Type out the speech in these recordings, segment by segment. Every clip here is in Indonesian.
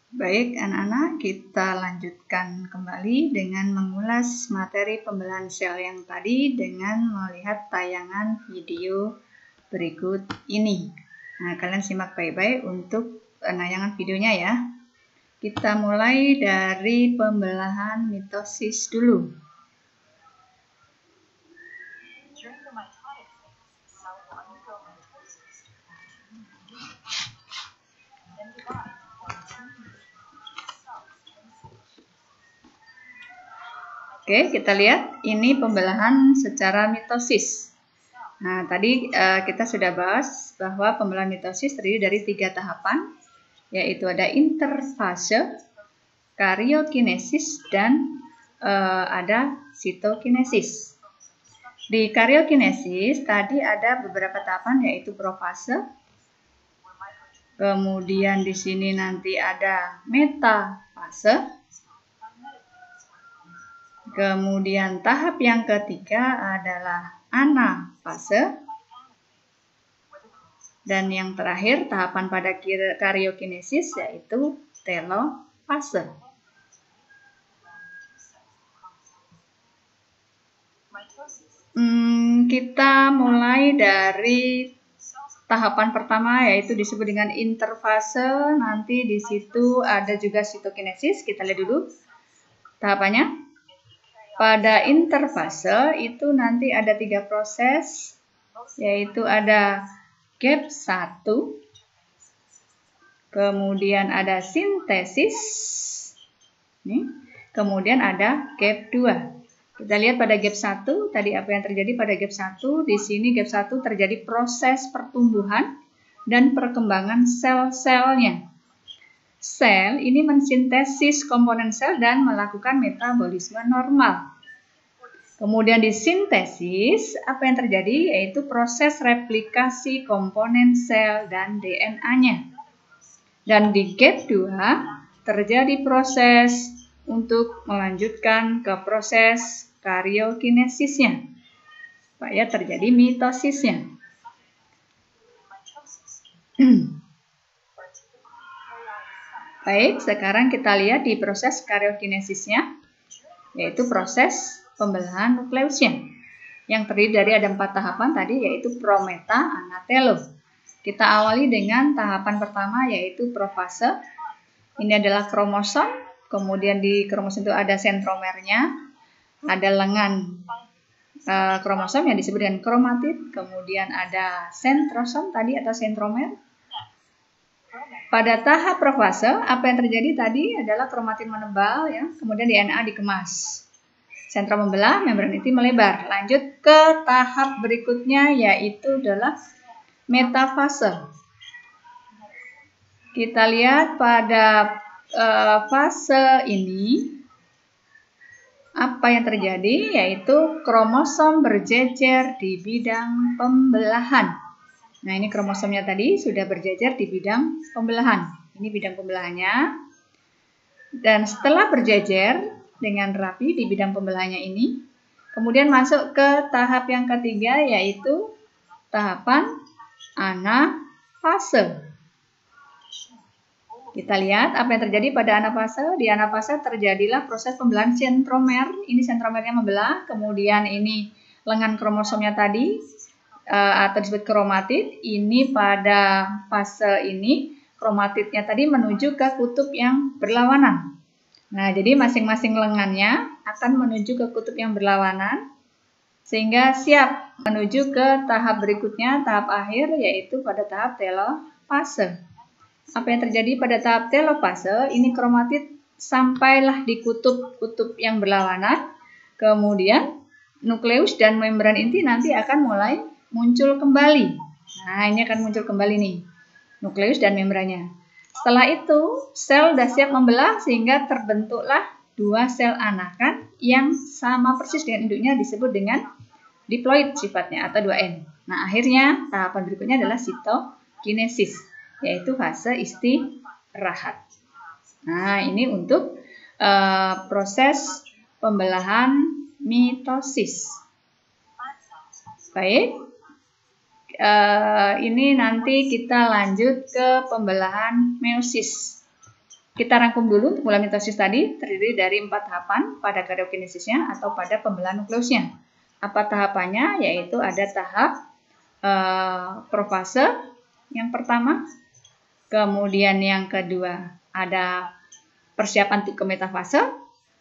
Baik, anak-anak, kita lanjutkan kembali dengan mengulas materi pembelahan sel yang tadi dengan melihat tayangan video berikut ini. Nah, kalian simak baik-baik untuk penayangan videonya ya. Kita mulai dari pembelahan mitosis dulu. Oke, kita lihat ini pembelahan secara mitosis. Nah, tadi kita sudah bahas bahwa pembelahan mitosis terdiri dari 3 tahapan, yaitu ada interfase, karyokinesis, dan ada sitokinesis. Di karyokinesis tadi ada beberapa tahapan, yaitu profase, kemudian di sini nanti ada metafase, kemudian tahap yang ketiga adalah anafase, dan yang terakhir tahapan pada karyokinesis yaitu telofase. Kita mulai dari tahapan pertama yaitu disebut dengan interfase. Nanti di situ ada juga sitokinesis. Kita lihat dulu tahapannya. Pada interfase itu nanti ada 3 proses, yaitu ada gap 1, kemudian ada sintesis, kemudian ada gap 2. Kita lihat pada gap 1, tadi apa yang terjadi pada gap 1, di sini gap 1 terjadi proses pertumbuhan dan perkembangan sel-selnya. Sel ini mensintesis komponen sel dan melakukan metabolisme normal. Kemudian di sintesis, apa yang terjadi? Yaitu proses replikasi komponen sel dan DNA-nya. Dan di gap 2, terjadi proses untuk melanjutkan ke proses karyokinesisnya, supaya terjadi mitosisnya. Baik, sekarang kita lihat di proses karyokinesisnya, yaitu proses pembelahan nukleusnya, yang terdiri dari ada 4 tahapan tadi, yaitu prometa, ana, telo. Kita awali dengan tahapan pertama, yaitu profase. Ini adalah kromosom, kemudian di kromosom itu ada sentromernya, ada lengan kromosom yang disebut dengan kromatid, kemudian ada sentrosom tadi atau sentromer. Pada tahap profase, apa yang terjadi tadi adalah kromatid menebal, ya, kemudian DNA dikemas. Sentrom membelah, membran inti melebar. Lanjut ke tahap berikutnya, yaitu adalah metafase. Kita lihat pada fase ini, apa yang terjadi? Yaitu kromosom berjejer di bidang pembelahan. Nah, ini kromosomnya tadi sudah berjejer di bidang pembelahan. Ini bidang pembelahannya. Dan setelah berjejer dengan rapi di bidang pembelahannya ini, kemudian masuk ke tahap yang ketiga, yaitu tahapan anafase. Kita lihat apa yang terjadi pada anafase. Di anafase terjadilah proses pembelahan sentromer. Ini sentromernya membelah, kemudian ini lengan kromosomnya tadi, atau disebut kromatid. Ini pada fase ini kromatidnya tadi menuju ke kutub yang berlawanan. Nah, jadi masing-masing lengannya akan menuju ke kutub yang berlawanan sehingga siap menuju ke tahap berikutnya, tahap akhir, yaitu pada tahap telofase. Apa yang terjadi pada tahap telofase? Ini kromatid sampailah di kutub-kutub yang berlawanan, kemudian nukleus dan membran inti nanti akan mulai muncul kembali. Nah, ini akan muncul kembali nih, nukleus dan membrannya. Setelah itu, sel sudah siap membelah sehingga terbentuklah 2 sel anakan yang sama persis dengan induknya, disebut dengan diploid sifatnya atau 2N. Nah, akhirnya tahapan berikutnya adalah sitokinesis, yaitu fase istirahat. Nah, ini untuk proses pembelahan mitosis. Baik. Ini nanti kita lanjut ke pembelahan meiosis. Kita rangkum dulu untuk mulai mitosis tadi terdiri dari 4 tahapan pada karyokinesisnya atau pada pembelahan nukleusnya. Apa tahapannya? Yaitu ada tahap profase yang pertama, kemudian yang kedua ada persiapan untuk ke metafase,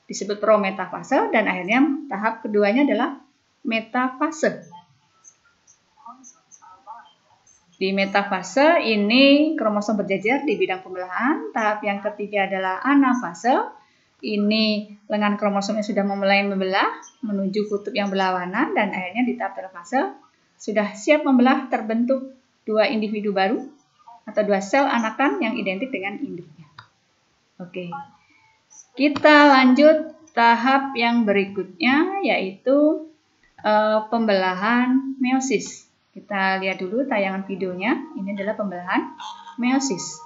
disebut prometafase, dan akhirnya tahap keduanya adalah metafase. Di metafase ini kromosom berjejer di bidang pembelahan. Tahap yang ketiga adalah anafase. Ini lengan kromosomnya sudah mulai membelah menuju kutub yang berlawanan, dan akhirnya di tahap telofase sudah siap membelah, terbentuk 2 individu baru atau 2 sel anakan yang identik dengan induknya. Oke. Kita lanjut tahap yang berikutnya, yaitu pembelahan meiosis. Kita lihat dulu tayangan videonya. Ini adalah pembelahan meiosis.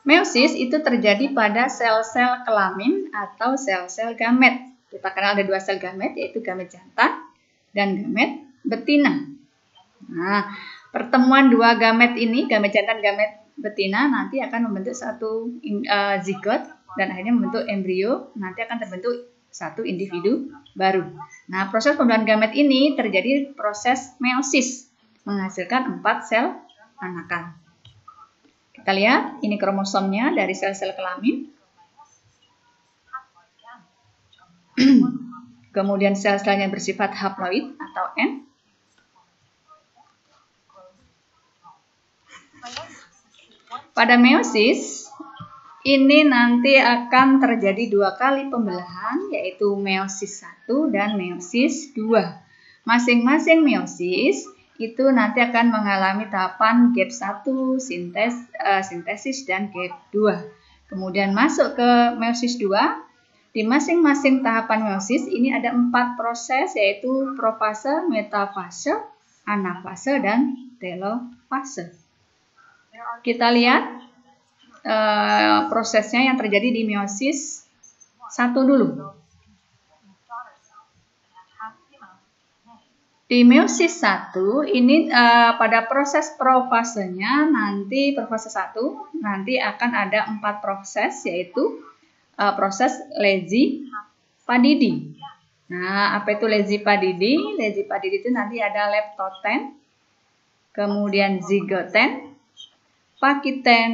Meiosis itu terjadi pada sel-sel kelamin atau sel-sel gamet. Kita kenal ada 2 sel gamet, yaitu gamet jantan dan gamet betina. Nah, pertemuan 2 gamet ini, gamet jantan, gamet betina, nanti akan membentuk satu zigot dan akhirnya membentuk embrio. Nanti akan terbentuk satu individu baru. Nah, proses pembelahan gamet ini terjadi proses meiosis, menghasilkan 4 sel anakan. Kita lihat, ini kromosomnya dari sel-sel kelamin. Kemudian sel-selnya bersifat haploid atau N. Pada meiosis, ini nanti akan terjadi 2 kali pembelahan, yaitu meiosis 1 dan meiosis 2. Masing-masing meiosis itu nanti akan mengalami tahapan gap 1, sintesis, dan gap 2. Kemudian masuk ke meiosis 2. Di masing-masing tahapan meiosis ini ada 4 proses, yaitu profase, metafase, anafase, dan telofase. Kita lihat prosesnya yang terjadi di meiosis 1 dulu. Di meiosis 1 ini pada proses profasenya nanti profase 1 nanti akan ada 4 proses, yaitu proses Lezi-Padidi. Nah, apa itu Lezi-Padidi? Lezi-Padidi itu nanti ada leptoten, kemudian zigoten, pakiten,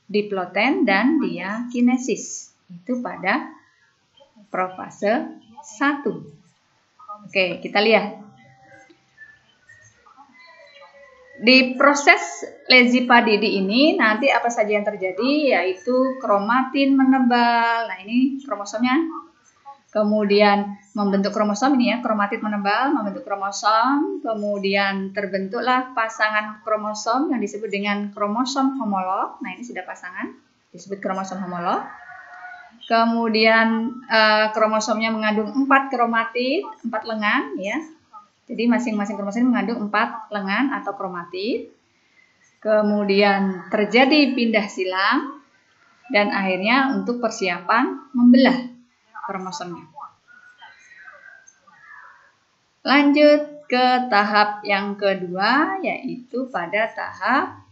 diploten, dan diakinesis. Itu pada profase 1. Oke, kita lihat. Di proses Lezi-Padidi ini nanti apa saja yang terjadi, yaitu kromatin menebal. Nah, ini kromosomnya. Kemudian membentuk kromosom ini ya, kromatin menebal, membentuk kromosom, kemudian terbentuklah pasangan kromosom yang disebut dengan kromosom homolog. Nah, ini sudah pasangan, disebut kromosom homolog. Kemudian kromosomnya mengandung 4 kromatid, 4 lengan ya. Jadi masing-masing kromosom mengandung 4 lengan atau kromatid. Kemudian terjadi pindah silang dan akhirnya untuk persiapan membelah kromosomnya. Lanjut ke tahap yang kedua, yaitu pada tahap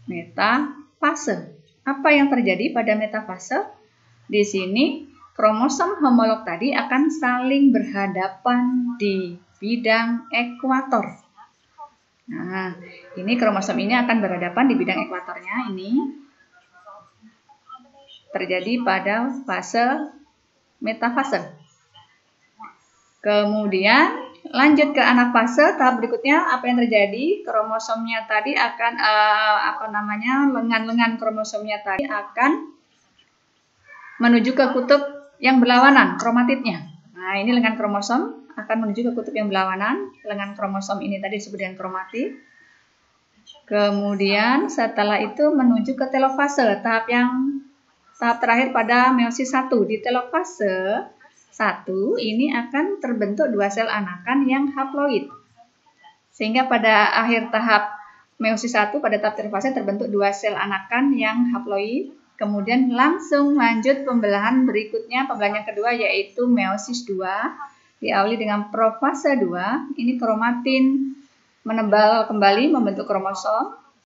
metafase. Apa yang terjadi pada metafase? Di sini kromosom homolog tadi akan saling berhadapan di bidang ekuator. Nah, ini kromosom ini akan berhadapan di bidang ekuatornya. Ini terjadi pada fase metafase. Kemudian lanjut ke anafase, tahap berikutnya apa yang terjadi? Kromosomnya tadi akan lengan-lengan kromosomnya tadi akan menuju ke kutub yang berlawanan, kromatidnya. Nah, ini lengan kromosom akan menuju ke kutub yang berlawanan. Lengan kromosom ini tadi disebut dengan kromatid. Kemudian setelah itu menuju ke telofase, tahap terakhir pada meiosis 1. Di telofase 1 ini akan terbentuk 2 sel anakan yang haploid. Sehingga pada akhir tahap meiosis 1 pada tahap telofase terbentuk 2 sel anakan yang haploid. Kemudian langsung lanjut pembelahan berikutnya, pembelahan yang kedua yaitu meiosis 2. Diawali dengan profase 2. Ini kromatin menebal kembali membentuk kromosom.